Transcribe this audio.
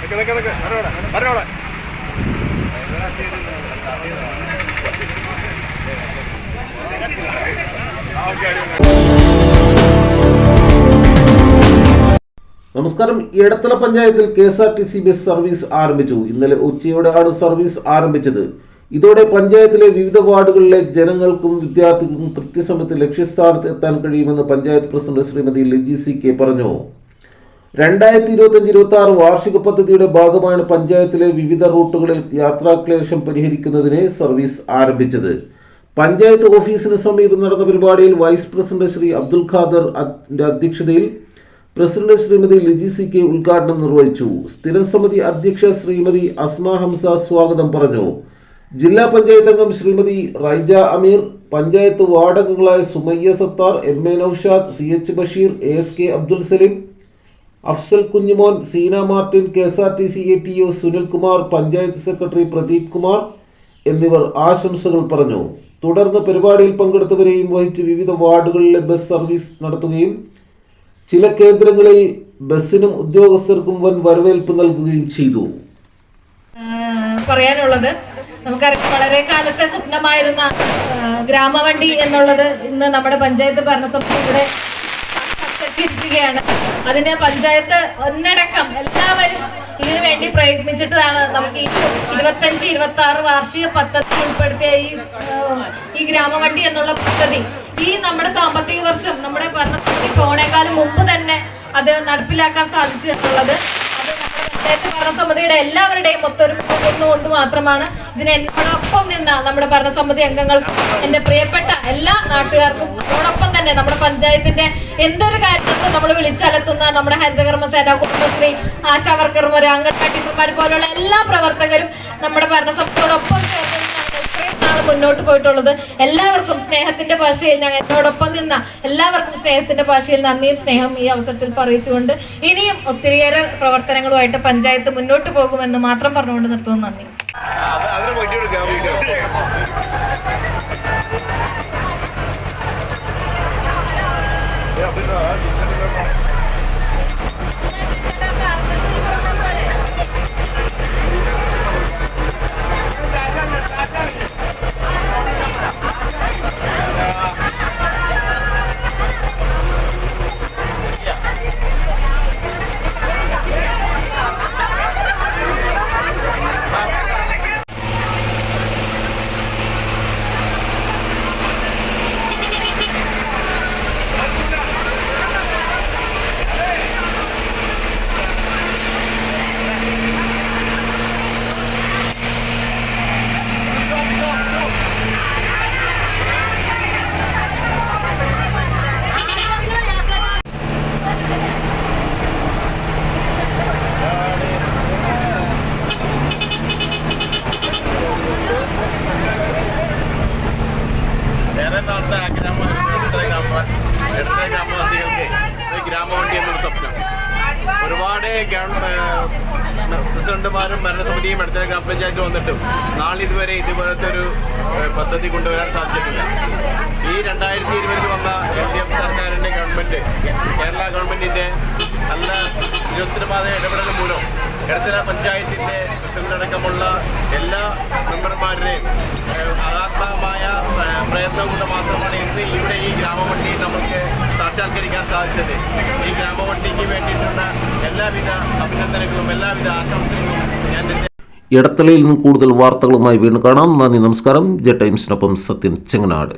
നമസ്കാരം. എടത്തല പഞ്ചായത്തിൽ KSRTC bus service ആരംഭിച്ചു. ഇന്നലെ ഉച്ചയോടെയാണ് സർവീസ് ആരംഭിച്ചത്. ഇതോടെ പഞ്ചായത്തിലെ വിവിധ വാർഡുകളിലെ ജനങ്ങൾക്കും വിദ്യാർത്ഥികൾക്കും കൃത്യസമയത്ത് ലക്ഷ്യസ്ഥാനത്ത് എത്താൻ കഴിയുമെന്ന് പഞ്ചായത്ത് പ്രസിഡന്റ് ശ്രീമതി ലിജി CK പറഞ്ഞു. 2025-26 വാർഷിക പദ്ധതിയുടെ ഭാഗമാണ് പഞ്ചായത്തിലെ വിവിധ റൂട്ടുകളിൽ യാത്രാക്ലേശം പരിഹരിക്കുന്നതിന് സർവീസ് ആരംഭിച്ചത്. പഞ്ചായത്ത് ഓഫീസിന് സമീപം നടന്ന പരിപാടിയിൽ വൈസ് പ്രസിഡന്റ് ശ്രീ അബ്ദുൽ ഖാദർ അധ്യക്ഷതയിൽ പ്രസിഡന്റ് ശ്രീമതി ലിജി CK ഉദ്ഘാടനം നിർവഹിച്ചു. സ്ഥിരം സമിതി അധ്യക്ഷ ശ്രീമതി അസ്മ ഹംസ സ്വാഗതം പറഞ്ഞു. ജില്ലാ പഞ്ചായത്ത് അംഗം ശ്രീമതി റൈജ അമീർ, പഞ്ചായത്ത് വാർഡ് അംഗങ്ങളായ Sumayya Sathar, MA Noushad, CH Basheer, ASK Abdul Saleem, Afsal Kunjumon, Seena Martin, KSRTC ATO Sunilkumar, panchayat secretary Pradeep Kumar എന്നിവർ ആശംസകൾ പറഞ്ഞു. തുടർന്ന് പരിപാടിയിൽ പങ്കെടുത്തവരെയും വഹിച്ച് വിവിധ വാർഡുകളിലെ ബസ് സർവീസ് നടത്തുകയും ചില കേന്ദ്രങ്ങളിൽ ബസ്സിനും ഉദ്യോഗസ്ഥർക്കും വൻ വരവേൽപ്പ് നൽകുകയും ചെയ്തു. പറയാനുള്ളത്, നമുക്കറിയാം, വളരെ കാലത്തെ സ്വപ്നമായിരുന്ന ഗ്രാമവണ്ടി എന്നുള്ളത് ഇന്ന് നമ്മുടെ പഞ്ചായത്ത് ഭരണസമിതിയുടെ ാണ്. അതിന് പഞ്ചായത്ത് ഒന്നടക്കം എല്ലാവരും ഇതിനു വേണ്ടി പ്രയത്നിച്ചിട്ടാണ് നമുക്ക് ഈ 25-26 വാർഷിക പദ്ധതി ഉൾപ്പെടുത്തിയ ഈ ഗ്രാമവണ്ടി എന്നുള്ള പദ്ധതി ഈ നമ്മുടെ സാമ്പത്തിക വർഷം നമ്മുടെ ഭരണസമിതി പോണേക്കാളും മുമ്പ് തന്നെ അത് നടപ്പിലാക്കാൻ സാധിച്ചു എന്നുള്ളത് അത് നമ്മുടെ പഞ്ചായത്ത് ഭരണസമിതിയുടെ എല്ലാവരുടെയും ഒത്തൊരുമ മാത്രമാണ്. ഇതിന് എന്നോടൊപ്പം നിന്ന നമ്മുടെ ഭരണസമിതി അംഗങ്ങൾക്കും എന്റെ പ്രിയപ്പെട്ട എല്ലാ നാട്ടുകാർക്കും അതോടൊപ്പം തന്നെ നമ്മുടെ പഞ്ചായത്തിന്റെ എന്തൊരു കാര്യത്തിനും നമ്മൾ വിളിച്ചലത്തുന്ന നമ്മുടെ ഹരിതകർമ്മസേന, കുടുംബശ്രീ, ആശാവർക്കർമാർ, അംഗൻവാടി ടീച്ചർമാർ പോലുള്ള എല്ലാ പ്രവർത്തകരും നമ്മുടെ ഭരണസമിതിയോടൊപ്പം ചേർന്ന് ഇത്രയും നാൾ മുന്നോട്ട് പോയിട്ടുള്ളത്. എല്ലാവർക്കും സ്നേഹത്തിന്റെ ഭാഷയിൽ എന്നോടൊപ്പം നിന്ന എല്ലാവർക്കും സ്നേഹത്തിന്റെ ഭാഷയിൽ നന്ദിയും സ്നേഹം ഈ അവസരത്തിൽ അറിയിച്ചുകൊണ്ട് ഇനിയും ഒത്തിരിയേറെ പ്രവർത്തനങ്ങളുമായിട്ട് പഞ്ചായത്ത് മുന്നോട്ട് പോകുമെന്ന് മാത്രം പറഞ്ഞുകൊണ്ട് നിർത്തുന്നു. നന്ദി. ഗ്രാമവാസികൾക്ക് ഗ്രാമവണ്ടി എന്നൊരു സ്വപ്നം ഒരുപാട് പ്രസിഡന്റുമാരും ഭരണസമിതിയും എടത്തല ഗ്രാമപഞ്ചായത്ത് വന്നിട്ടും നാളിതുവരെ ഇതുപോലത്തെ ഒരു പദ്ധതി കൊണ്ടുവരാൻ സാധിച്ചിട്ടില്ല. ഈ 2020 വന്ന LDF സർക്കാരിൻ്റെ ഗവൺമെൻറ്, കേരള ഗവൺമെൻറ്റിൻ്റെ നല്ല നിരന്തരമായ ഇടപെടൽ മൂലം എടത്തല പഞ്ചായത്തിൻ്റെ പ്രസിഡന്റടക്കമുള്ള എല്ലാ മെമ്പർമാരുടെയും ആത്മാമായ പ്രയത്നം കൊണ്ട് മാത്രമാണ് ഇന്ന് ഇവിടെ ഈ ഗ്രാമവണ്ടി നമുക്ക് സാക്ഷാത്കരിക്കാൻ സാധിച്ചത്. ഈ ഗ്രാമവണ്ടിക്ക് വേണ്ടിയിട്ടുള്ള എല്ലാവിധ അഭിനന്ദനങ്ങളും എല്ലാവിധ ആശംസകളും ഞാൻ എടത്തലയിൽ നിന്ന് കൂടുതൽ വാർത്തകളുമായി വീണ്ടും കാണാം. നന്ദി, നമസ്കാരം. ജെ ടൈംസിനൊപ്പം സത്യൻ ചെങ്ങനാട്.